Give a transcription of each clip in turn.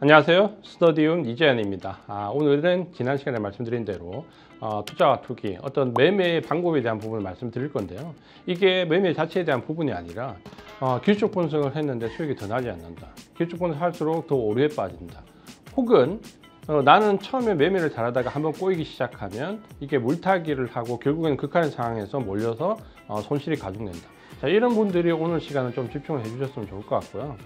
안녕하세요. 스터디움 이재현입니다. 오늘은 지난 시간에 말씀드린 대로 투자와 투기, 어떤 매매의 방법에 대한 부분을 말씀드릴 건데요. 이게 매매 자체에 대한 부분이 아니라 기술적 분석을 했는데 수익이 더 나지 않는다. 기술적 분석을 할수록 더 오류에 빠진다. 혹은 나는 처음에 매매를 잘하다가 한번 꼬이기 시작하면 이게 물타기를 하고 결국에는 극한의 상황에서 몰려서 손실이 가중된다. 자, 이런 분들이 오늘 시간은 좀 집중을 해주셨으면 좋을 것 같고요.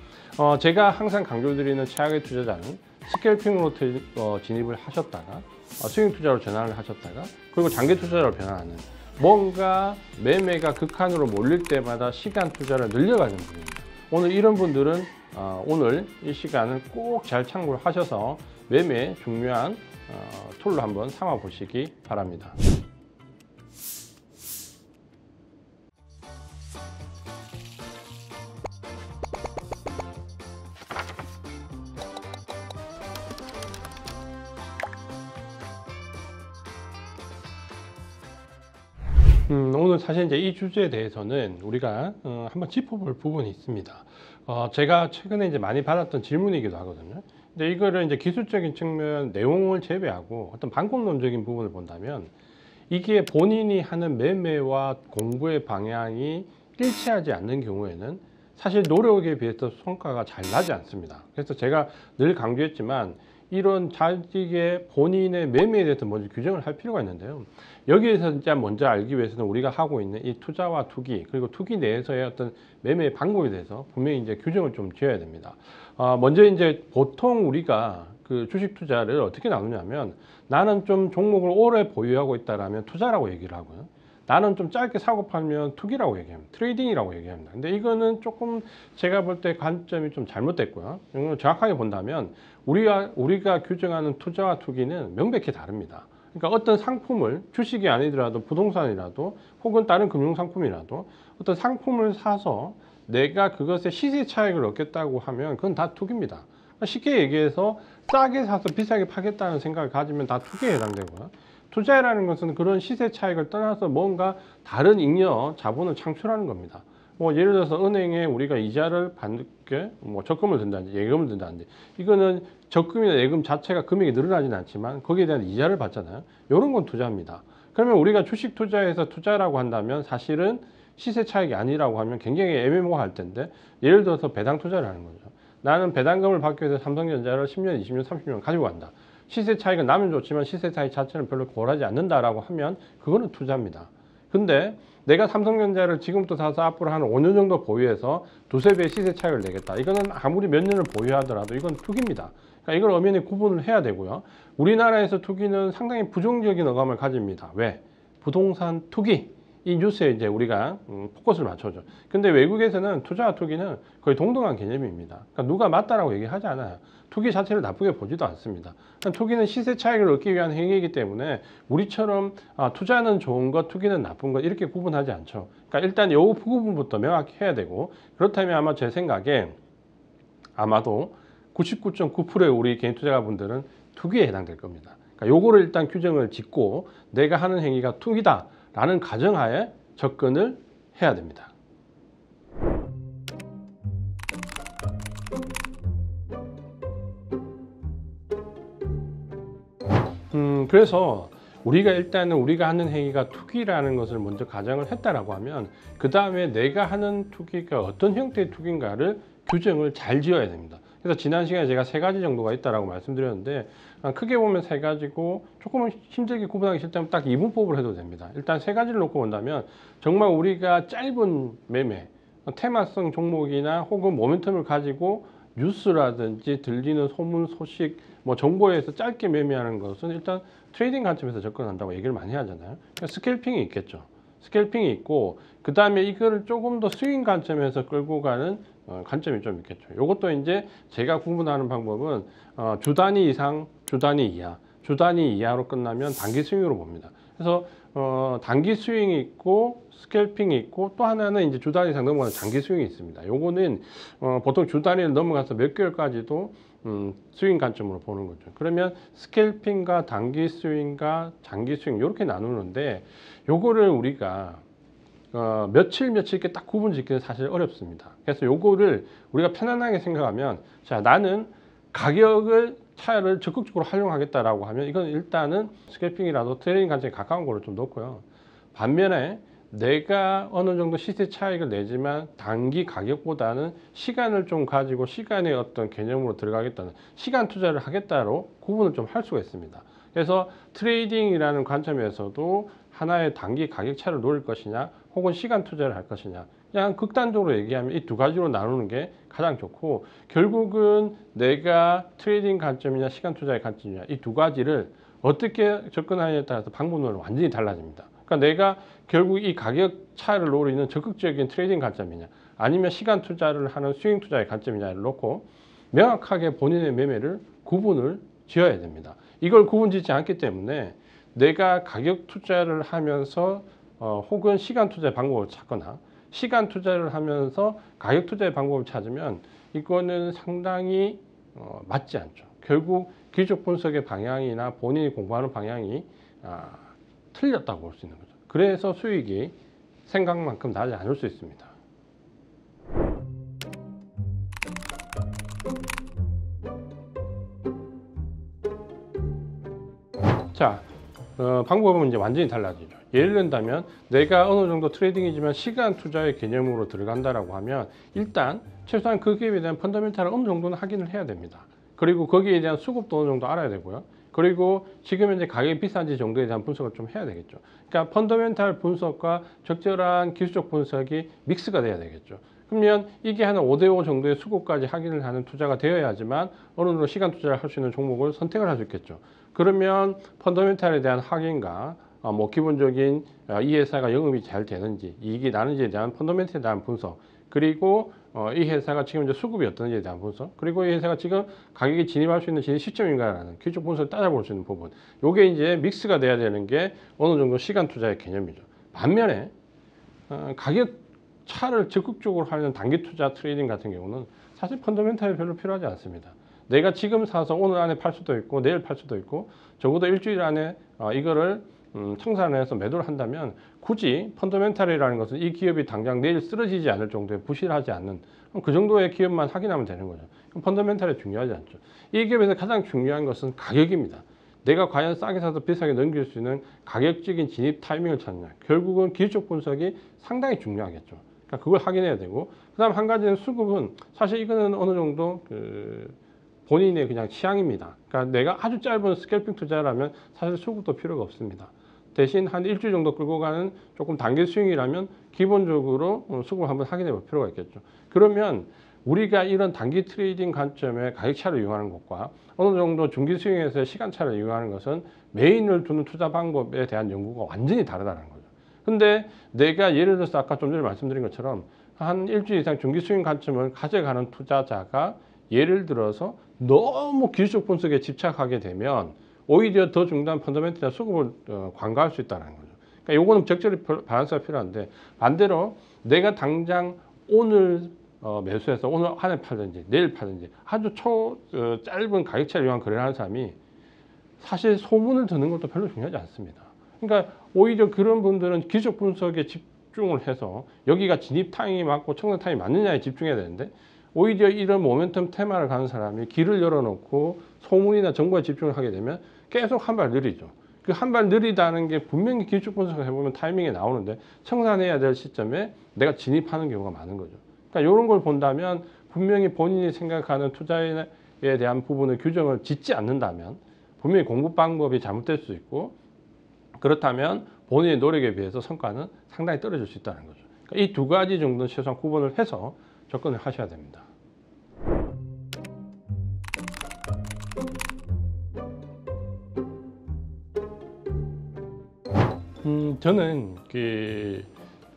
제가 항상 강조드리는 최악의 투자자는 스캘핑으로 진입을 하셨다가 스윙 투자로 전환을 하셨다가 그리고 장기 투자로 변화하는, 뭔가 매매가 극한으로 몰릴 때마다 시간 투자를 늘려가는 분입니다. 오늘 이런 분들은 오늘 이 시간을 꼭 잘 참고를 하셔서 매매 중요한 툴로 한번 삼아 보시기 바랍니다. 오늘 사실 이제 이 주제에 대해서는 우리가 한번 짚어볼 부분이 있습니다. 제가 최근에 이제 많이 받았던 질문이기도 하거든요. 근데 이거를 이제 기술적인 측면 내용을 제외하고 어떤 방법론적인 부분을 본다면, 이게 본인이 하는 매매와 공부의 방향이 일치하지 않는 경우에는 사실 노력에 비해서 성과가 잘 나지 않습니다. 그래서 제가 늘 강조했지만, 이런 자기의 본인의 매매에 대해서 먼저 규정을 할 필요가 있는데요. 여기에서 진짜 먼저 알기 위해서는 우리가 하고 있는 이 투자와 투기, 그리고 투기 내에서의 어떤 매매의 방법에 대해서 분명히 이제 규정을 좀 지어야 됩니다. 먼저 이제 보통 우리가 그 주식 투자를 어떻게 나누냐면, 나는 좀 종목을 오래 보유하고 있다라면 투자라고 얘기를 하고요. 나는 좀 짧게 사고 팔면 투기라고 얘기합니다. 트레이딩이라고 얘기합니다. 근데 이거는 조금 제가 볼 때 관점이 좀 잘못됐고요. 정확하게 본다면 우리가 규정하는 투자와 투기는 명백히 다릅니다. 그러니까 어떤 상품을, 주식이 아니더라도 부동산이라도 혹은 다른 금융상품이라도 어떤 상품을 사서 내가 그것의 시세 차익을 얻겠다고 하면 그건 다 투기입니다. 쉽게 얘기해서 싸게 사서 비싸게 파겠다는 생각을 가지면 다 투기에 해당되고요. 투자라는 것은 그런 시세 차익을 떠나서 뭔가 다른 잉여 자본을 창출하는 겁니다. 예를 들어서 은행에 우리가 이자를 받게 적금을 든다든지 예금을 든다든지, 이거는 적금이나 예금 자체가 금액이 늘어나지는 않지만 거기에 대한 이자를 받잖아요. 이런 건 투자입니다. 그러면 우리가 주식 투자에서 투자라고 한다면 사실은 시세 차익이 아니라고 하면 굉장히 애매모호할 텐데, 예를 들어서 배당 투자를 하는 거죠. 나는 배당금을 받기 위해서 삼성전자를 10년, 20년, 30년 가지고 간다. 시세 차익은 나면 좋지만 시세 차익 자체는 별로 고려하지 않는다라고 하면 그거는 투자입니다. 근데 내가 삼성전자를 지금부터 사서 앞으로 한 5년 정도 보유해서 두세 배의 시세 차익을 내겠다. 이거는 아무리 몇 년을 보유하더라도 이건 투기입니다. 그러니까 이걸 엄연히 구분을 해야 되고요. 우리나라에서 투기는 상당히 부정적인 어감을 가집니다. 왜? 부동산 투기. 이 뉴스에 이제 우리가 포커스를 맞춰죠. 근데 외국에서는 투자와 투기는 거의 동등한 개념입니다. 그러니까 누가 맞다라고 얘기하지 않아요. 투기 자체를 나쁘게 보지도 않습니다. 투기는 시세 차익을 얻기 위한 행위이기 때문에 우리처럼 투자는 좋은 것, 투기는 나쁜 것 이렇게 구분하지 않죠. 그러니까 일단 이 부분부터 명확히 해야 되고, 그렇다면 아마 제 생각에 아마도 99.9%의 우리 개인 투자가분들은 투기에 해당될 겁니다. 그러니까 요거를 일단 규정을 짓고 내가 하는 행위가 투기다 라는 가정하에 접근을 해야 됩니다. 그래서 일단은 우리가 하는 행위가 투기라는 것을 먼저 가정을 했다라고 하면, 그 다음에 내가 하는 투기가 어떤 형태의 투기인가를 규정을 잘 지어야 됩니다. 그래서 지난 시간에 제가 세 가지 정도가 있다라고 말씀드렸는데, 크게 보면 세 가지고 조금은 힘들게 구분하기 싫다면 딱 이분법으로 해도 됩니다. 일단 세 가지를 놓고 본다면, 정말 우리가 짧은 매매, 테마성 종목이나 혹은 모멘텀을 가지고 뉴스라든지 들리는 소문, 소식, 정보에서 짧게 매매하는 것은 일단 트레이딩 관점에서 접근한다고 얘기를 많이 하잖아요. 그러니까 스캘핑이 있겠죠. 스캘핑이 있고, 그 다음에 이거를 조금 더 스윙 관점에서 끌고 가는 관점이 좀 있겠죠. 이것도 이제 제가 구분하는 방법은 주 단위 이상, 주 단위 이하, 주 단위 이하로 끝나면 단기 스윙으로 봅니다. 그래서 단기 스윙이 있고 스캘핑이 있고, 또 하나는 이제 주 단위 이상 넘어가는 장기 스윙이 있습니다. 요거는 보통 주 단위를 넘어가서 몇 개월까지도 스윙 관점으로 보는 거죠. 그러면 스캘핑과 단기 스윙과 장기 스윙 이렇게 나누는데, 요거를 우리가 며칠 이렇게 딱 구분 짓기는 사실 어렵습니다. 그래서 요거를 우리가 편안하게 생각하면, 자, 나는 가격을 차를 적극적으로 활용하겠다라고 하면 이건 일단은 스캘핑이라도 트레이딩 관점에 가까운 거를 좀 놓고요. 반면에 내가 어느 정도 시세 차익을 내지만 단기 가격보다는 시간을 좀 가지고 시간의 어떤 개념으로 들어가겠다는 시간 투자를 하겠다로 구분을 좀 할 수가 있습니다. 그래서 트레이딩이라는 관점에서도 하나의 단기 가격 차를 노릴 것이냐 혹은 시간 투자를 할 것이냐, 그냥 극단적으로 얘기하면 이 두 가지로 나누는 게 가장 좋고, 결국은 내가 트레이딩 관점이냐 시간 투자의 관점이냐 이 두 가지를 어떻게 접근하느냐에 따라서 방법론은 완전히 달라집니다. 그러니까 내가 결국 이 가격 차를 노리는 적극적인 트레이딩 관점이냐 아니면 시간 투자를 하는 스윙 투자의 관점이냐를 놓고 명확하게 본인의 매매를 구분을 지어야 됩니다. 이걸 구분짓지 않기 때문에 내가 가격 투자를 하면서 혹은 시간 투자의 방법을 찾거나 시간 투자를 하면서 가격 투자의 방법을 찾으면 이거는 상당히 맞지 않죠. 결국 기술 분석의 방향이나 본인이 공부하는 방향이 틀렸다고 볼 수 있는 거죠. 그래서 수익이 생각만큼 나지 않을 수 있습니다. 자, 방법은 이제 완전히 달라지죠. 예를 든다면 내가 어느 정도 트레이딩이지만 시간 투자의 개념으로 들어간다라고 하면 일단 최소한 그 기업에 대한 펀더멘탈을 어느 정도는 확인을 해야 됩니다. 그리고 거기에 대한 수급도 어느 정도 알아야 되고요. 그리고 지금 현재 가격이 비싼지 정도에 대한 분석을 좀 해야 되겠죠. 그러니까 펀더멘탈 분석과 적절한 기술적 분석이 믹스가 돼야 되겠죠. 그러면 이게 한 5대5 정도의 수급까지 확인을 하는 투자가 되어야지만 어느 정도 시간 투자를 할 수 있는 종목을 선택을 할 수 있겠죠. 그러면 펀더멘탈에 대한 확인과 뭐 기본적인 이 회사가 영업이 잘 되는지 이익이 나는지에 대한 펀더멘탈에 대한 분석, 그리고 이 회사가 지금 이제 수급이 어떤지에 대한 분석, 그리고 이 회사가 지금 가격에 진입할 수 있는 진입 시점인가라는 기술 분석을 따져볼 수 있는 부분, 요게 이제 믹스가 돼야 되는 게 어느 정도 시간 투자의 개념이죠. 반면에 가격 차를 적극적으로 하는 단기 투자 트레이딩 같은 경우는 사실 펀더멘탈이 별로 필요하지 않습니다. 내가 지금 사서 오늘 안에 팔 수도 있고 내일 팔 수도 있고 적어도 일주일 안에 이거를 청산을 해서 매도를 한다면 굳이 펀더멘탈이라는 것은 이 기업이 당장 내일 쓰러지지 않을 정도의 부실하지 않는 그 정도의 기업만 확인하면 되는 거죠. 펀더멘탈이 중요하지 않죠. 이 기업에서 가장 중요한 것은 가격입니다. 내가 과연 싸게 사서 비싸게 넘길 수 있는 가격적인 진입 타이밍을 찾느냐. 결국은 기술적 분석이 상당히 중요하겠죠. 그러니까 그걸 확인해야 되고, 그 다음 한 가지는 수급은 사실 이거는 어느 정도 본인의 그냥 취향입니다. 그러니까 내가 아주 짧은 스캘핑 투자라면 사실 수급도 필요가 없습니다. 대신 한 일주일 정도 끌고 가는 조금 단기 스윙이라면 기본적으로 수급을 한번 확인해 볼 필요가 있겠죠. 그러면 우리가 이런 단기 트레이딩 관점의 가격차를 이용하는 것과 어느 정도 중기 스윙에서의 시간차를 이용하는 것은 메인을 두는 투자 방법에 대한 연구가 완전히 다르다는 거죠. 근데 내가 예를 들어서 아까 좀 전에 말씀드린 것처럼 한 일주일 이상 중기 스윙 관점을 가져가는 투자자가 예를 들어서 너무 기술적 분석에 집착하게 되면 오히려 더 중요한 펀더멘털이나 수급을 관가할 수 있다는 거죠. 그러니까 요거는 적절히 밸런스가 필요한데, 반대로 내가 당장 오늘 매수해서 오늘 안에 팔든지 내일 팔든지 아주 짧은 가격차를 이용한 거래를 하는 사람이 사실 소문을 듣는 것도 별로 중요하지 않습니다. 그러니까 오히려 그런 분들은 기술적 분석에 집중을 해서 여기가 진입 타임이 맞고 청산 타임이 맞느냐에 집중해야 되는데, 오히려 이런 모멘텀 테마를 가는 사람이 길을 열어놓고 소문이나 정보에 집중을 하게 되면 계속 한 발 느리죠. 그 한 발 느리다는 게 분명히 기술적 분석을 해보면 타이밍이 나오는데 청산해야 될 시점에 내가 진입하는 경우가 많은 거죠. 그러니까 이런 걸 본다면 분명히 본인이 생각하는 투자에 대한 부분을 규정을 짓지 않는다면 분명히 공부 방법이 잘못될 수 있고, 그렇다면 본인의 노력에 비해서 성과는 상당히 떨어질 수 있다는 거죠. 그러니까 이 두 가지 정도는 최소한 구분을 해서 접근을 하셔야 됩니다. 저는 그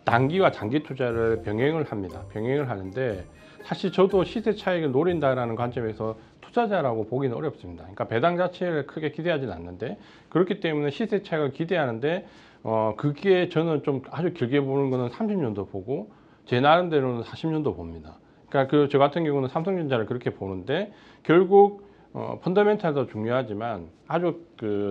단기와 장기 투자를 병행을 합니다. 병행을 하는데 사실 저도 시세 차익을 노린다라는 관점에서 투자자라고 보기는 어렵습니다. 그러니까 배당 자체를 크게 기대하지는 않는데, 그렇기 때문에 시세 차익을 기대하는데 그게 저는 좀 아주 길게 보는 거는 30년도 보고 제 나름대로는 40년도 봅니다. 그러니까 저 같은 경우는 삼성전자를 그렇게 보는데, 결국 펀더멘탈도 중요하지만 아주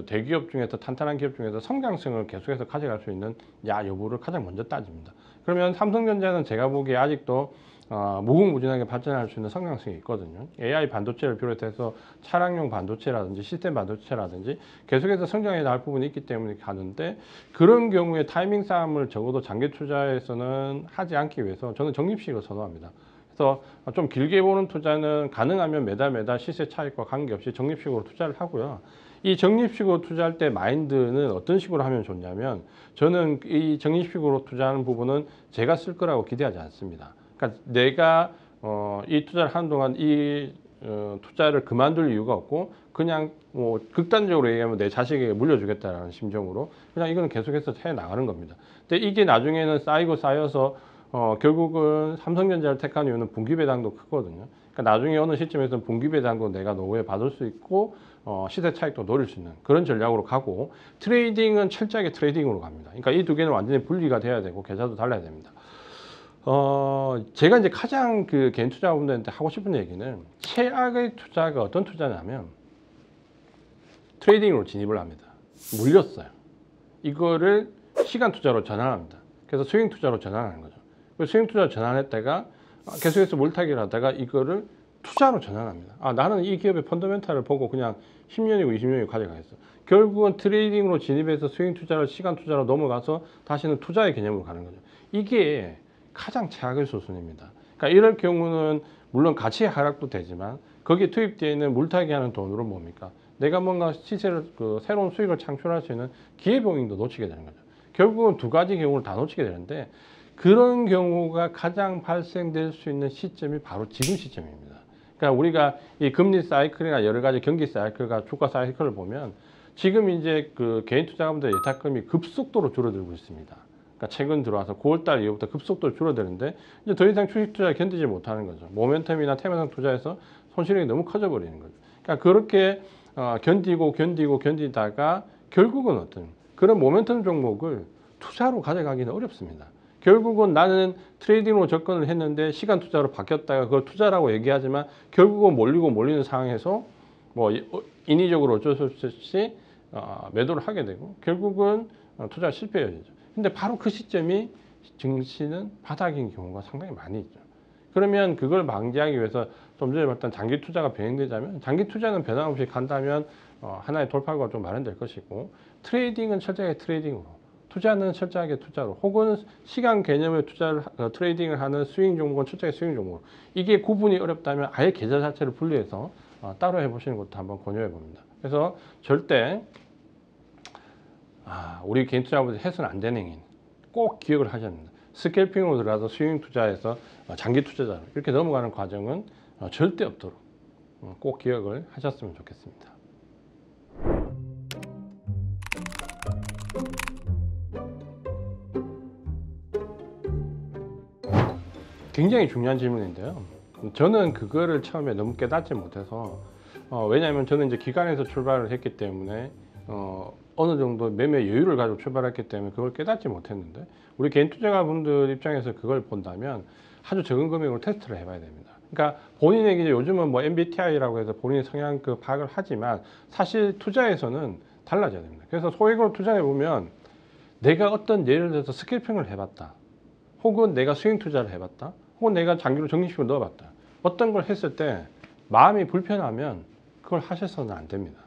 대기업 중에서 탄탄한 기업 중에서 성장성을 계속해서 가져갈 수 있는 여부를 가장 먼저 따집니다. 그러면 삼성전자는 제가 보기에 아직도 무궁무진하게 발전할 수 있는 성장성이 있거든요. AI 반도체를 비롯해서 차량용 반도체라든지 시스템 반도체라든지 계속해서 성장해 나갈 부분이 있기 때문에 가는데, 그런 경우에 타이밍 싸움을 적어도 장기 투자에서는 하지 않기 위해서 저는 적립식을 선호합니다. 그래서 좀 길게 보는 투자는 가능하면 매달 시세 차익과 관계없이 적립식으로 투자를 하고요. 이 적립식으로 투자할 때 마인드는 어떤 식으로 하면 좋냐면, 저는 이 적립식으로 투자하는 부분은 제가 쓸 거라고 기대하지 않습니다. 그러니까 내가 이 투자를 하는 동안 투자를 그만둘 이유가 없고, 그냥 뭐 극단적으로 얘기하면 내 자식에게 물려주겠다라는 심정으로 그냥 이거는 계속해서 해 나가는 겁니다. 근데 이게 나중에는 쌓여서 결국은 삼성전자를 택한 이유는 분기 배당도 크거든요. 그러니까 나중에 어느 시점에서는 분기 배당도 내가 노후에 받을 수 있고 시세 차익도 노릴 수 있는 그런 전략으로 가고, 트레이딩은 철저하게 트레이딩으로 갑니다. 그러니까 이 두 개는 완전히 분리가 돼야 되고 계좌도 달라야 됩니다. 제가 이제 가장 개인 투자자분들한테 하고 싶은 얘기는, 최악의 투자가 어떤 투자냐면 트레이딩으로 진입을 합니다. 물렸어요. 이거를 시간 투자로 전환합니다. 그래서 스윙 투자로 전환하는 거죠. 스윙 투자로 전환했다가 계속해서 몰타기를 하다가 이거를 투자로 전환합니다. 나는 이 기업의 펀더멘탈을 보고 그냥 10년이고 20년이고 가져가겠어. 결국은 트레이딩으로 진입해서 스윙 투자를 시간 투자로 넘어가서 다시는 투자의 개념으로 가는 거죠. 이게 가장 최악의 수순입니다. 그러니까 이럴 경우는 물론 가치 하락도 되지만 거기에 투입되어 있는 물타기 하는 돈으로 뭡니까? 내가 뭔가 시세를 새로운 수익을 창출할 수 있는 기회비용도 놓치게 되는 거죠. 결국은 두 가지 경우를 다 놓치게 되는데, 그런 경우가 가장 발생될 수 있는 시점이 바로 지금 시점입니다. 그러니까 우리가 이 금리 사이클이나 여러 가지 경기 사이클과 주가 사이클을 보면 지금 이제 개인 투자자분들의 예탁금이 급속도로 줄어들고 있습니다. 그러니까 최근 들어와서 9월달 이후부터 급속도로 줄어드는데 이제 더 이상 주식 투자를 견디지 못하는 거죠. 모멘텀이나 테마성 투자에서 손실이 너무 커져 버리는 거죠. 그러니까 그렇게 견디다가 결국은 어떤 그런 모멘텀 종목을 투자로 가져가기는 어렵습니다. 결국은 나는 트레이딩으로 접근을 했는데 시간 투자로 바뀌었다가 그걸 투자라고 얘기하지만 결국은 몰리는 상황에서 뭐 인위적으로 어쩔 수 없이 매도를 하게 되고 결국은 투자 실패해야 되죠. 근데 바로 그 시점이 증시는 바닥인 경우가 상당히 많이 있죠. 그러면 그걸 방지하기 위해서 좀 전에 봤던 장기 투자가 병행되자면, 장기 투자는 변함없이 간다면 하나의 돌파구가 좀 마련될 것이고, 트레이딩은 철저하게 트레이딩으로, 투자는 철저하게 투자로, 혹은 시간 개념의 트레이딩을 하는 스윙 종목은 철저하게 스윙 종목으로. 이게 구분이 어렵다면 아예 계좌 자체를 분리해서 따로 해보시는 것도 한번 권유해 봅니다. 그래서 절대 우리 개인 투자자분들 해서는 안 되는 행위 꼭 기억을 하셔야 합니다. 스캘핑으로 들어가서 스윙 투자에서 장기 투자자로 이렇게 넘어가는 과정은 절대 없도록 꼭 기억을 하셨으면 좋겠습니다. 굉장히 중요한 질문인데요. 저는 그거를 처음에 너무 깨닫지 못해서 왜냐하면 저는 이제 기관에서 출발을 했기 때문에 어느 정도 매매 여유를 가지고 출발했기 때문에 그걸 깨닫지 못했는데, 우리 개인 투자자분들 입장에서 그걸 본다면 아주 적은 금액으로 테스트를 해봐야 됩니다. 그러니까 본인에게 이제 요즘은 뭐 MBTI라고 해서 본인의 성향 파악을 하지만 사실 투자에서는 달라져야 됩니다. 그래서 소액으로 투자해 보면 내가 어떤 예를 들어서 스캘핑을 해봤다, 혹은 내가 스윙 투자를 해봤다, 혹은 내가 장기로 적립식을 넣어봤다, 어떤 걸 했을 때 마음이 불편하면 그걸 하셔서는 안 됩니다.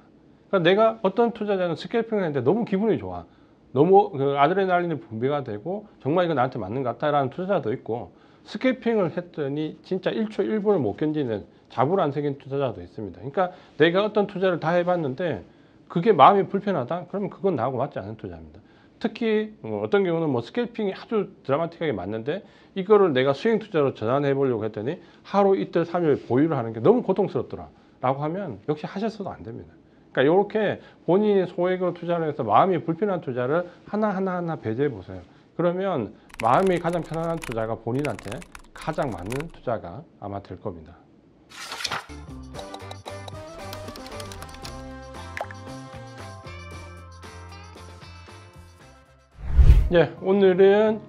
그러니까 내가 어떤 투자자는 스캘핑을 했는데 너무 기분이 좋아, 너무 아드레날린이 분비가 되고 정말 이거 나한테 맞는 것 같다라는 투자자도 있고, 스캘핑을 했더니 진짜 1초 1분을 못 견디는 잡을 안 새긴 투자자도 있습니다. 그러니까 내가 어떤 투자를 다 해봤는데 그게 마음이 불편하다? 그러면 그건 나하고 맞지 않은 투자입니다. 특히 어떤 경우는 뭐 스캘핑이 아주 드라마틱하게 맞는데 이거를 내가 스윙 투자로 전환해 보려고 했더니 하루 이틀 3일 보유를 하는 게 너무 고통스럽더라 라고 하면 역시 하셔서도 안 됩니다. 그러니까 이렇게 본인이 소액으로 투자를 해서 마음이 불편한 투자를 하나하나 배제해 보세요. 그러면 마음이 가장 편안한 투자가 본인한테 가장 맞는 투자가 아마 될 겁니다. 네, 오늘은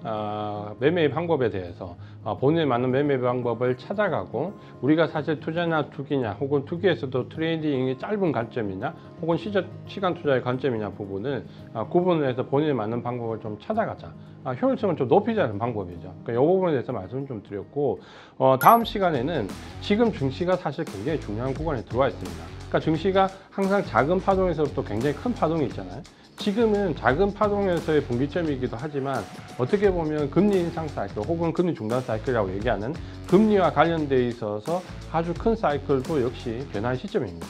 매매 방법에 대해서 본인에 맞는 매매 방법을 찾아가고, 우리가 사실 투자나 투기냐 혹은 투기에서도 트레이딩의 짧은 관점이냐 혹은 시간 투자의 관점이냐 부분을 구분을 해서 본인에 맞는 방법을 좀 찾아가자. 효율성을 좀 높이자는 방법이죠. 그러니까 이 부분에 대해서 말씀을 좀 드렸고, 다음 시간에는 지금 증시가 사실 굉장히 중요한 구간에 들어와 있습니다. 그러니까 증시가 항상 작은 파동에서부터 굉장히 큰 파동이 있잖아요. 지금은 작은 파동에서의 분기점이기도 하지만, 어떻게 보면 금리 인상 사이클 혹은 금리 중단 사이클이라고 얘기하는 금리와 관련돼 있어서 아주 큰 사이클도 역시 변화의 시점입니다.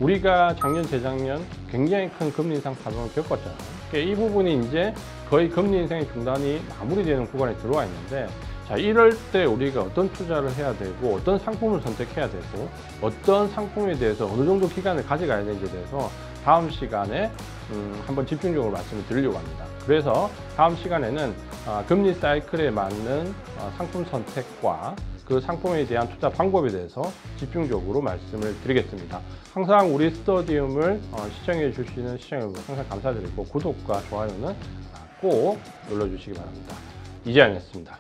우리가 작년, 재작년 굉장히 큰 금리 인상 파동을 겪었잖아요. 그러니까 이 부분이 이제 거의 금리 인상의 중단이 마무리되는 구간에 들어와 있는데, 자, 이럴 때 우리가 어떤 투자를 해야 되고 어떤 상품을 선택해야 되고 어떤 상품에 대해서 어느 정도 기간을 가져가야 되는지에 대해서 다음 시간에 한번 집중적으로 말씀을 드리려고 합니다. 그래서 다음 시간에는 금리 사이클에 맞는 상품 선택과 그 상품에 대한 투자 방법에 대해서 집중적으로 말씀을 드리겠습니다. 항상 우리 스터디움을 시청해 주시는 시청자 여러분 항상 감사드리고, 구독과 좋아요는 꼭 눌러주시기 바랍니다. 이재환이었습니다.